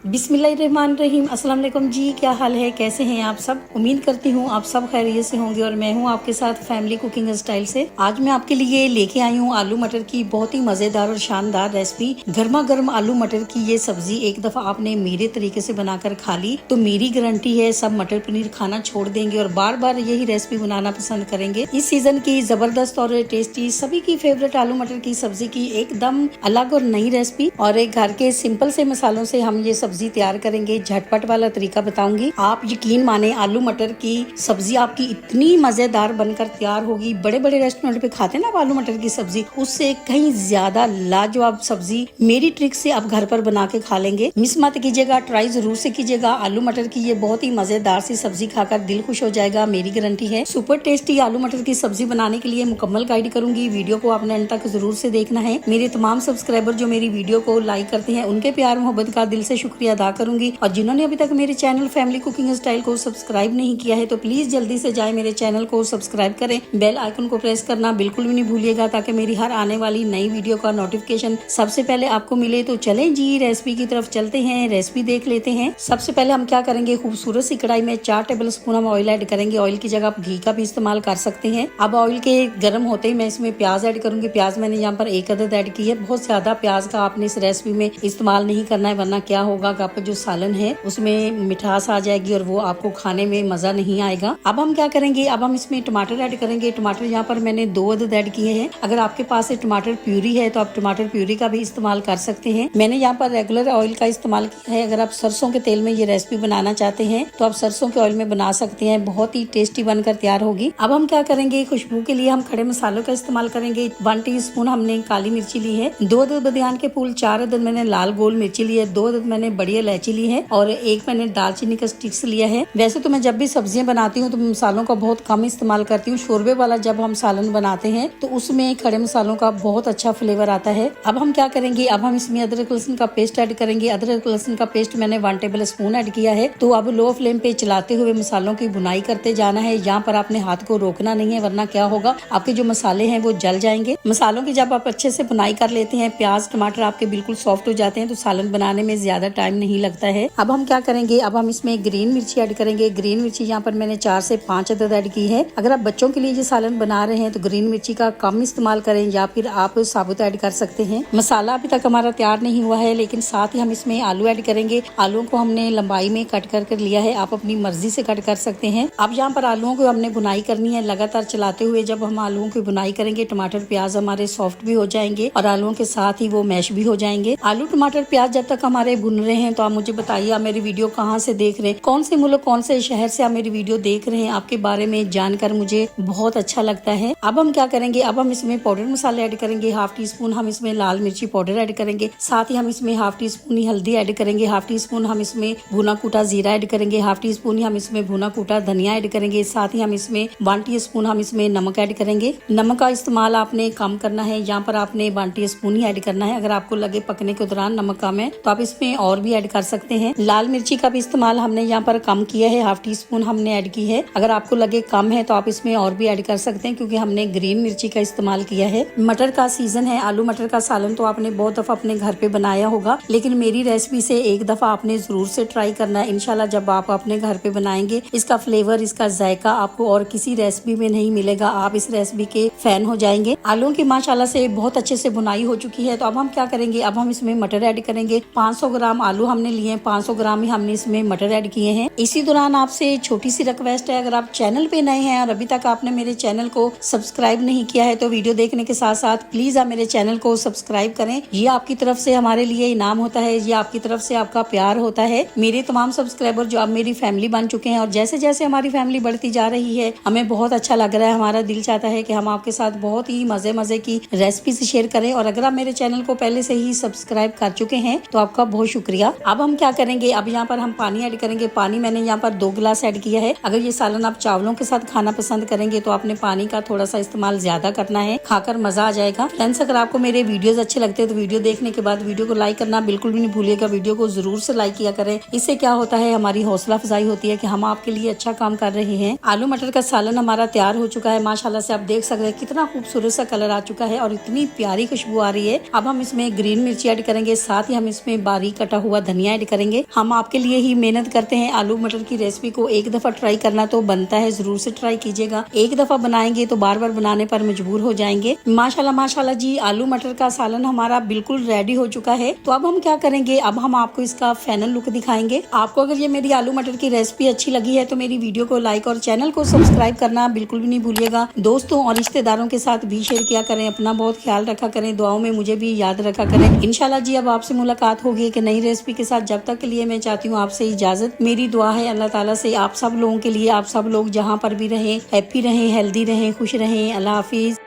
बिस्मिल्लाहिर्रहमानिर्रहीम। अस्सलाम वालेकुम जी, क्या हाल है, कैसे हैं आप सब। उम्मीद करती हूँ आप सब खैरियत से होंगे और मैं हूँ आपके साथ फैमिली कुकिंग स्टाइल से। आज मैं आपके लिए लेके आई हूँ आलू मटर की बहुत ही मजेदार और शानदार रेसिपी। गर्मा गर्म आलू मटर की ये सब्जी एक दफा आपने मेरे तरीके से बनाकर खा ली तो मेरी गारंटी है सब मटर पनीर खाना छोड़ देंगे और बार बार यही रेसिपी बनाना पसंद करेंगे। इस सीजन की जबरदस्त और टेस्टी सभी की फेवरेट आलू मटर की सब्जी की एकदम अलग और नई रेसिपी और एक घर के सिंपल से मसालों से हम ये सब्जी तैयार करेंगे। झटपट वाला तरीका बताऊंगी, आप यकीन माने आलू मटर की सब्जी आपकी इतनी मजेदार बनकर तैयार होगी। बड़े बड़े रेस्टोरेंट पे खाते हैं ना आप आलू मटर की सब्जी, उससे कहीं ज्यादा लाजवाब सब्जी मेरी ट्रिक से आप घर पर बना के खा लेंगे। मिस मत कीजिएगा, ट्राई जरूर से कीजिएगा। आलू मटर की ये बहुत ही मजेदार सी सब्जी खाकर दिल खुश हो जाएगा, मेरी गारंटी है। सुपर टेस्टी आलू मटर की सब्जी बनाने के लिए मुकम्मल गाइड करूंगी, वीडियो को आपने अंत तक जरूर से देखना है। मेरे तमाम सब्सक्राइबर जो मेरी वीडियो को लाइक करते हैं उनके प्यार मोहब्बत का दिल से शुक्रिया अदा करूंगी और जिन्होंने अभी तक मेरे चैनल फैमिली कुकिंग स्टाइल को सब्सक्राइब नहीं किया है तो प्लीज जल्दी से जाए मेरे चैनल को सब्सक्राइब करें। बेल आइकन को प्रेस करना बिल्कुल भी नहीं भूलिएगा ताकि मेरी हर आने वाली नई वीडियो का नोटिफिकेशन सबसे पहले आपको मिले। तो चलें जी रेसिपी की तरफ चलते हैं, रेसिपी देख लेते हैं। सबसे पहले हम क्या करेंगे, खूबसूरत सी कढ़ाई में 4 टेबल स्पून हम ऑयल ऐड करेंगे। ऑयल की जगह आप घी का भी इस्तेमाल कर सकते हैं। अब ऑयल के गर्म होते ही मैं इसमें प्याज ऐड करूंगी। प्याज मैंने यहाँ पर 1 अदद ऐड की है। बहुत ज्यादा प्याज का आपने इस रेसिपी में इस्तेमाल नहीं करना है वरना क्या होगा कि आपका जो सालन है उसमें मिठास आ जाएगी और वो आपको खाने में मजा नहीं आएगा। अब हम क्या करेंगे, अब हम इसमें टमाटर ऐड करेंगे। टमाटर यहाँ पर मैंने 2 अदद ऐड किए हैं। अगर आपके पास टमाटर प्यूरी है तो आप टमाटर प्यूरी का भी इस्तेमाल कर सकते हैं। मैंने यहाँ पर रेगुलर ऑयल का इस्तेमाल किया है। अगर आप सरसों के तेल में ये रेसिपी बनाना चाहते हैं तो आप सरसों के ऑयल में बना सकते हैं, बहुत ही टेस्टी बनकर तैयार होगी। अब हम क्या करेंगे, खुशबू के लिए हम खड़े मसालों का इस्तेमाल करेंगे। 1 टीस्पून हमने काली मिर्ची ली है, 2 अदद बदियान के फूल, 4 अदद मैंने लाल गोल मिर्ची ली है, 2 अदद मैंने बड़ी इलायची ली है और 1 मैंने दालचीनी का स्टिक्स लिया है। वैसे तो मैं जब भी सब्जियां बनाती हूँ तो मसालों का बहुत कम इस्तेमाल करती हूँ। शोरबे वाला जब हम सालन बनाते हैं तो उसमें खड़े मसालों का बहुत अच्छा फ्लेवर आता है। अब हम क्या करेंगे, अब हम इसमें अदरक लहसुन का पेस्ट ऐड करेंगे। अदरक लहसुन का पेस्ट मैंने 1 टेबल स्पून ऐड किया है। तो अब लो फ्लेम पे चलाते हुए मसालों की बुनाई करते जाना है। यहाँ पर आपने हाथ को रोकना नहीं है वरना क्या होगा, आपके जो मसाले हैं वो जल जाएंगे। मसालों की जब आप अच्छे से बुनाई कर लेते हैं, प्याज टमाटर आपके बिल्कुल सॉफ्ट हो जाते हैं तो सालन बनाने में ज्यादा टाइम नहीं लगता है। अब हम क्या करेंगे, अब हम इसमें ग्रीन मिर्ची ऐड करेंगे। ग्रीन मिर्ची यहाँ पर मैंने 4 से 5 अदद ऐड की है। अगर आप बच्चों के लिए ये सालन बना रहे हैं तो ग्रीन मिर्ची का कम इस्तेमाल करें या फिर आप साबुत ऐड कर सकते हैं। मसाला अभी तक हमारा तैयार नहीं हुआ है लेकिन साथ ही हम इसमें आलू ऐड करेंगे। आलूओं को हमने लंबाई में कट कर लिया है, आप अपनी मर्जी से कट कर सकते हैं। अब यहाँ पर आलूओं को हमने बुनाई करनी है लगातार चलाते हुए। जब हम आलूओं की बुनाई करेंगे टमाटर प्याज हमारे सॉफ्ट भी हो जाएंगे और आलूओं के साथ ही वो मैश भी हो जाएंगे। आलू टमाटर प्याज जब तक हमारे भुन रहे हैं तो आप मुझे बताइए आप मेरी वीडियो कहाँ से देख रहे हैं, कौन से मुल्क कौन से शहर से आप मेरी वीडियो देख रहे हैं। आपके बारे में जानकर मुझे बहुत अच्छा लगता है। अब हम क्या करेंगे, अब हम इसमें पाउडर मसाले ऐड करेंगे। 1/2 टीस्पून हम इसमें लाल मिर्ची पाउडर ऐड करेंगे। साथ ही हम इसमें 1/2 टीस्पून हल्दी ऐड करेंगे। 1/2 टीस्पून हम इसमें भुना कूटा जीरा ऐड करेंगे। 1/2 टीस्पून हम इसमें भुना कूटा धनिया ऐड करेंगे। साथ ही हम इसमें 1 टीस्पून हम इसमें नमक ऐड करेंगे। नमक का इस्तेमाल आपने कम करना है, यहाँ पर आपने 1 टीस्पून ही ऐड करना है। अगर आपको लगे पकने के दौरान नमक कम है तो आप इसमें और भी ऐड कर सकते हैं। लाल मिर्ची का भी इस्तेमाल हमने यहाँ पर कम किया है, 1/2 टीस्पून हमने ऐड की है। अगर आपको लगे कम है तो आप इसमें और भी ऐड कर सकते हैं क्योंकि हमने ग्रीन मिर्ची का इस्तेमाल किया है। मटर का सीजन है, आलू मटर का सालन तो आपने बहुत दफा अपने घर पे बनाया होगा लेकिन मेरी रेसिपी से एक दफा आपने जरूर से ट्राई करना है। इंशाल्लाह जब आप अपने घर पे बनाएंगे इसका फ्लेवर इसका जायका आपको और किसी रेसिपी में नहीं मिलेगा, आप इस रेसिपी के फैन हो जाएंगे। आलू की माशाल्लाह से बहुत अच्छे से बुनाई हो चुकी है। तो अब हम क्या करेंगे, अब हम इसमें मटर ऐड करेंगे। 500 ग्राम आलू हमने लिए हैं, 500 ग्राम ही हमने इसमें मटर ऐड किए हैं। इसी दौरान आपसे छोटी सी रिक्वेस्ट है, अगर आप चैनल पे नए हैं और अभी तक आपने मेरे चैनल को सब्सक्राइब नहीं किया है तो वीडियो देखने के साथ साथ प्लीज आप मेरे चैनल को सब्सक्राइब करें। ये आपकी तरफ से हमारे लिए इनाम होता है, ये आपकी तरफ से आपका प्यार होता है। मेरे तमाम सब्सक्राइबर जो अब मेरी फैमिली बन चुके हैं और जैसे जैसे हमारी फैमिली बढ़ती जा रही है हमें बहुत अच्छा लग रहा है। हमारा दिल चाहता है कि हम आपके साथ बहुत ही मजे की रेसिपी शेयर करें और अगर आप मेरे चैनल को पहले से ही सब्सक्राइब कर चुके हैं तो आपका बहुत शुक्रिया। अब हम क्या करेंगे, अब यहाँ पर हम पानी ऐड करेंगे। पानी मैंने यहाँ पर 2 गिलास ऐड किया है। अगर ये सालन आप चावलों के साथ खाना पसंद करेंगे तो आपने पानी का थोड़ा सा इस्तेमाल ज्यादा करना है, खाकर मजा आ जाएगा। फ्रेंड्स अगर आपको मेरे वीडियोस अच्छे लगते हैं तो वीडियो देखने के बाद वीडियो को लाइक करना बिल्कुल भी नहीं भूलिएगा। वीडियो को जरूर से लाइक किया करें, इससे क्या होता है हमारी हौसला अफजाई होती है कि हम आपके लिए अच्छा काम कर रहे हैं। आलू मटर का सालन हमारा तैयार हो चुका है। माशाल्लाह से आप देख सकते हैं कितना खूबसूरत सा कलर आ चुका है और इतनी प्यारी खुशबू आ रही है। अब हम इसमें ग्रीन मिर्ची ऐड करेंगे, साथ ही हम इसमें बारीक कटा हुआ हुआ धनिया ऐड करेंगे। हम आपके लिए ही मेहनत करते हैं। आलू मटर की रेसिपी को एक दफा ट्राई करना तो बनता है, जरूर से ट्राई कीजिएगा। एक दफा बनाएंगे तो बार बार बनाने पर मजबूर हो जाएंगे। माशाल्लाह माशाल्लाह जी, आलू मटर का सालन हमारा बिल्कुल रेडी हो चुका है। तो अब हम क्या करेंगे, अब हम आपको इसका फाइनल लुक दिखाएंगे। आपको अगर ये मेरी आलू मटर की रेसिपी अच्छी लगी है तो मेरी वीडियो को लाइक और चैनल को सब्सक्राइब करना बिल्कुल भी नहीं भूलिएगा। दोस्तों और रिश्तेदारों के साथ भी शेयर किया करें। अपना बहुत ख्याल रखा करें, दुआओं में मुझे भी याद रखा करें। इंशाल्लाह जी अब आपसे मुलाकात होगी एक नई रेसिपी के साथ। जब तक के लिए मैं चाहती हूँ आपसे इजाजत। मेरी दुआ है अल्लाह ताला से आप सब लोगों के लिए, आप सब लोग जहाँ पर भी रहें हैप्पी रहें, हेल्दी रहें, खुश रहें। अल्लाह हाफिज।